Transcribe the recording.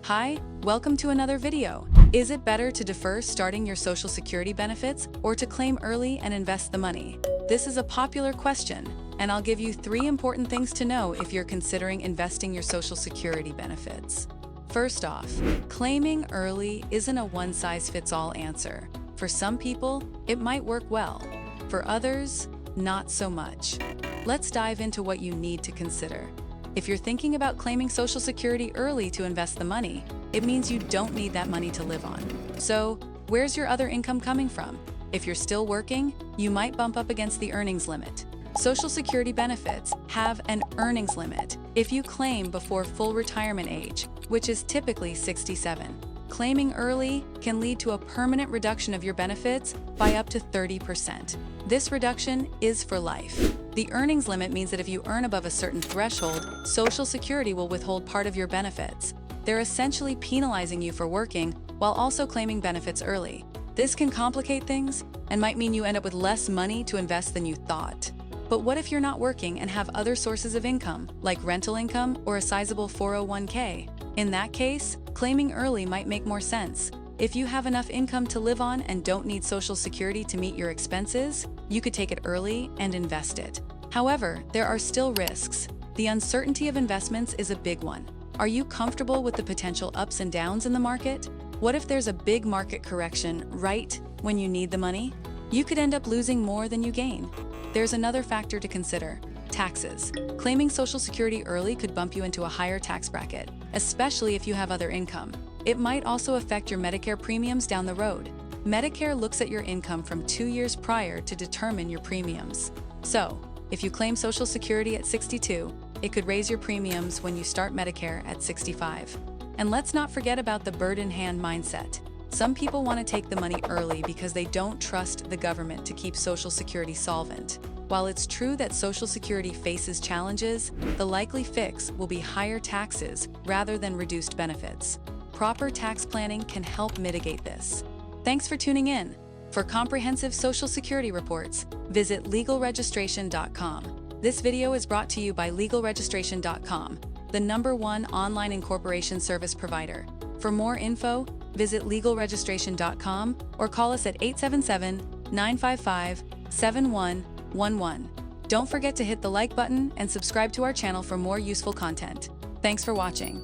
Hi, welcome to another video. Is it better to defer starting your Social Security benefits or to claim early and invest the money? This is a popular question, and I'll give you 3 important things to know if you're considering investing your Social Security benefits. First off, claiming early isn't a one-size-fits-all answer. For some people, it might work well. For others, not so much. Let's dive into what you need to consider. If you're thinking about claiming Social Security early to invest the money, it means you don't need that money to live on. So, where's your other income coming from? If you're still working, you might bump up against the earnings limit. Social Security benefits have an earnings limit if you claim before full retirement age, which is typically 67. Claiming early can lead to a permanent reduction of your benefits by up to 30%. This reduction is for life. The earnings limit means that if you earn above a certain threshold, Social Security will withhold part of your benefits. They're essentially penalizing you for working while also claiming benefits early. This can complicate things and might mean you end up with less money to invest than you thought. But what if you're not working and have other sources of income, like rental income or a sizable 401k? In that case, claiming early might make more sense. If you have enough income to live on and don't need Social Security to meet your expenses, you could take it early and invest it. However, there are still risks. The uncertainty of investments is a big one. Are you comfortable with the potential ups and downs in the market? What if there's a big market correction right when you need the money? You could end up losing more than you gain. There's another factor to consider: taxes. Claiming Social Security early could bump you into a higher tax bracket, especially if you have other income. It might also affect your Medicare premiums down the road. Medicare looks at your income from 2 years prior to determine your premiums. So, if you claim Social Security at 62, it could raise your premiums when you start Medicare at 65. And let's not forget about the bird in hand mindset. Some people want to take the money early because they don't trust the government to keep Social Security solvent. While it's true that Social Security faces challenges, the likely fix will be higher taxes rather than reduced benefits. Proper tax planning can help mitigate this. Thanks for tuning in. For comprehensive Social Security reports, visit legalregistration.com. This video is brought to you by legalregistration.com, the #1 online incorporation service provider. For more info, visit legalregistration.com or call us at 877-955-7111. Don't forget to hit the like button and subscribe to our channel for more useful content. Thanks for watching.